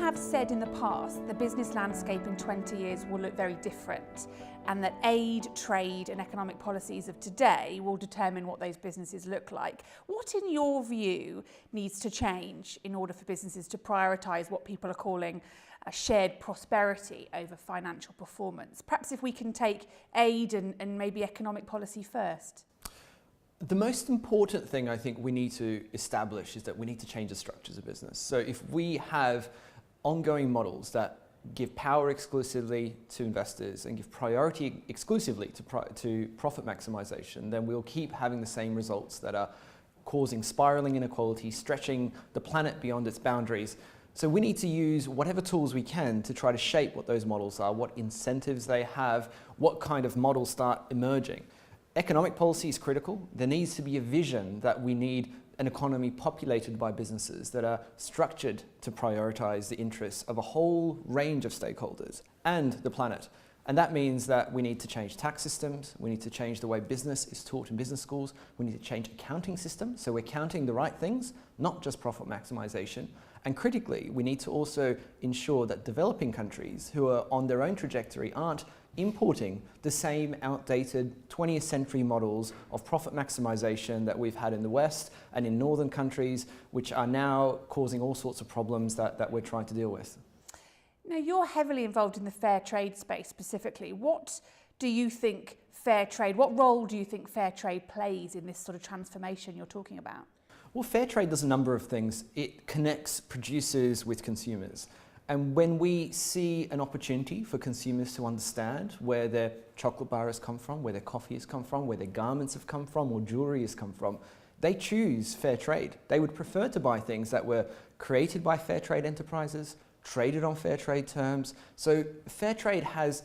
have said in the past the business landscape in 20 years will look very different, and that aid, trade and economic policies of today will determine what those businesses look like. What, in your view, needs to change in order for businesses to prioritise what people are calling a shared prosperity over financial performance? Perhaps if we can take aid and maybe economic policy first. The most important thing I think we need to establish is that we need to change the structures of business. So if we have ongoing models that give power exclusively to investors and give priority exclusively to profit maximization, then we'll keep having the same results that are causing spiraling inequality, stretching the planet beyond its boundaries. So we need to use whatever tools we can to try to shape what those models are, what incentives they have, what kind of models start emerging. Economic policy is critical. There needs to be a vision that we need an economy populated by businesses that are structured to prioritize the interests of a whole range of stakeholders and the planet. And that means that we need to change tax systems, we need to change the way business is taught in business schools, we need to change accounting systems, so we're counting the right things, not just profit maximization. And critically, we need to also ensure that developing countries who are on their own trajectory aren't importing the same outdated 20th century models of profit maximization that we've had in the West and in northern countries, which are now causing all sorts of problems that we're trying to deal with. Now, you're heavily involved in the fair trade space specifically. What do you think fair trade, what role do you think fair trade plays in this sort of transformation you're talking about? Well, fair trade does a number of things. It connects producers with consumers. And when we see an opportunity for consumers to understand where their chocolate bar has come from, where their coffee has come from, where their garments have come from, or jewelry has come from, they choose fair trade. They would prefer to buy things that were created by fair trade enterprises, traded on fair trade terms. So fair trade has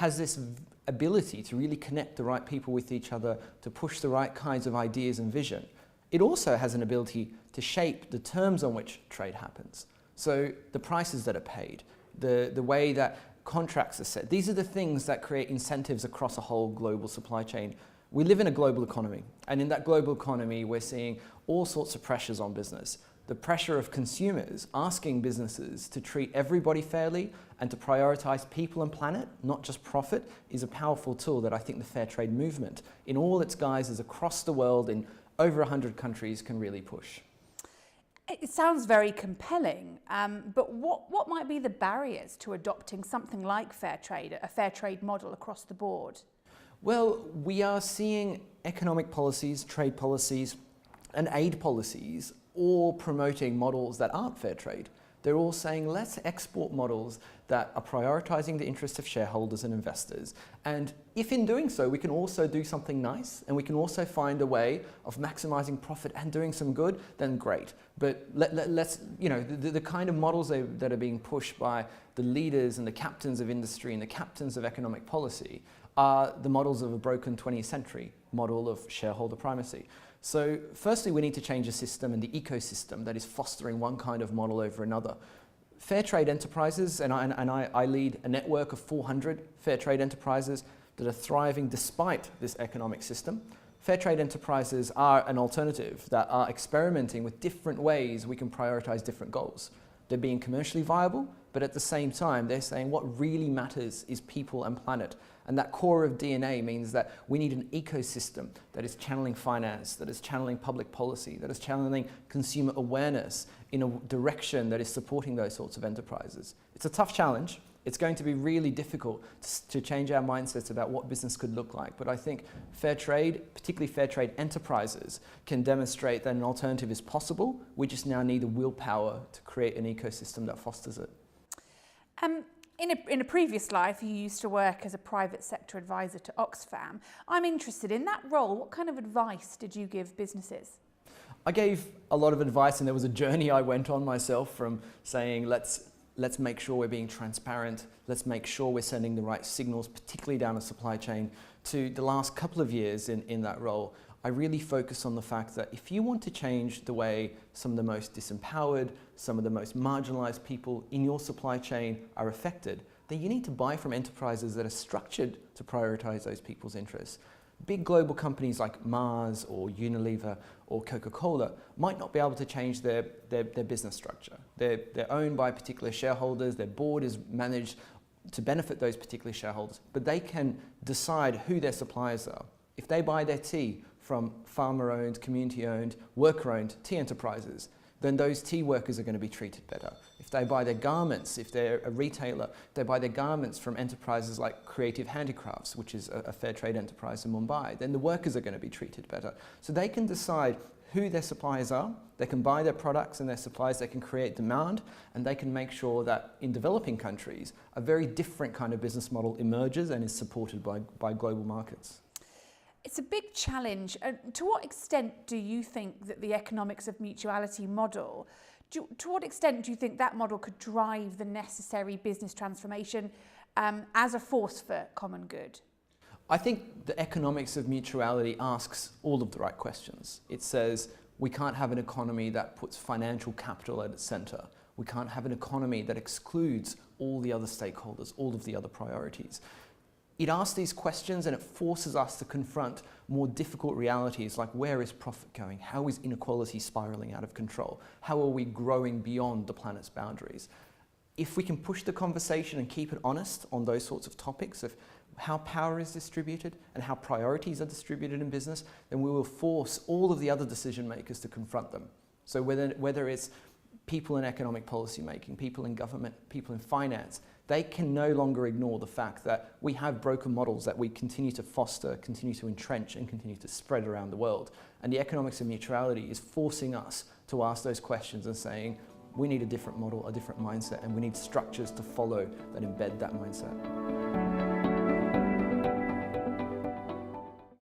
this ability to really connect the right people with each other, to push the right kinds of ideas and vision. It also has an ability to shape the terms on which trade happens. So the prices that are paid, the way that contracts are set, these are the things that create incentives across a whole global supply chain. We live in a global economy, and in that global economy, we're seeing all sorts of pressures on business. The pressure of consumers asking businesses to treat everybody fairly and to prioritize people and planet, not just profit, is a powerful tool that I think the fair trade movement, in all its guises across the world in over 100 countries, can really push. It sounds very compelling, but what might be the barriers to adopting something like fair trade, a fair trade model across the board? Well, we are seeing economic policies, trade policies, and aid policies all promoting models that aren't fair trade. They're all saying, let's export models that are prioritizing the interests of shareholders and investors. And if in doing so, we can also do something nice, and we can also find a way of maximizing profit and doing some good, then great. But let's, you know, the kind of models that are being pushed by the leaders and the captains of industry and the captains of economic policy are the models of a broken 20th century model of shareholder primacy. So firstly, we need to change the system and the ecosystem that is fostering one kind of model over another. Fair trade enterprises, and I lead a network of 400 fair trade enterprises that are thriving despite this economic system. Fair trade enterprises are an alternative that are experimenting with different ways we can prioritize different goals. They're being commercially viable, but at the same time, they're saying what really matters is people and planet. And that core of DNA means that we need an ecosystem that is channeling finance, that is channeling public policy, that is channeling consumer awareness in a direction that is supporting those sorts of enterprises. It's a tough challenge. It's going to be really difficult to change our mindsets about what business could look like. But I think fair trade, particularly fair trade enterprises, can demonstrate that an alternative is possible. We just now need the willpower to create an ecosystem that fosters it. In a previous life, you used to work as a private sector advisor to Oxfam. I'm interested in that role. What kind of advice did you give businesses? I gave a lot of advice, and there was a journey I went on myself from saying, let's make sure we're being transparent, let's make sure we're sending the right signals, particularly down the supply chain, to the last couple of years in that role. I really focus on the fact that if you want to change the way some of the most disempowered, some of the most marginalized people in your supply chain are affected, then you need to buy from enterprises that are structured to prioritize those people's interests. Big global companies like Mars or Unilever or Coca-Cola might not be able to change their business structure. They're owned by particular shareholders, their board is managed to benefit those particular shareholders, but they can decide who their suppliers are. If they buy their tea from farmer-owned, community-owned, worker-owned tea enterprises, then those tea workers are going to be treated better. If they buy their garments, if they're a retailer, they buy their garments from enterprises like Creative Handicrafts, which is a fair trade enterprise in Mumbai, then the workers are going to be treated better. So they can decide who their suppliers are, they can buy their products and their supplies, they can create demand, and they can make sure that in developing countries, a very different kind of business model emerges and is supported by global markets. It's a big challenge. To what extent do you think that the economics of mutuality model, to what extent do you think that model could drive the necessary business transformation as a force for common good? I think the economics of mutuality asks all of the right questions. It says we can't have an economy that puts financial capital at its centre. We can't have an economy that excludes all the other stakeholders, all of the other priorities. It asks these questions and it forces us to confront more difficult realities like where is profit going? How is inequality spiralling out of control? How are we growing beyond the planet's boundaries? If we can push the conversation and keep it honest on those sorts of topics of how power is distributed and how priorities are distributed in business, then we will force all of the other decision makers to confront them. So whether it's people in economic policy making, people in government, people in finance, they can no longer ignore the fact that we have broken models that we continue to foster, continue to entrench, and continue to spread around the world. And the economics of mutuality is forcing us to ask those questions and saying, we need a different model, a different mindset, and we need structures to follow that embed that mindset.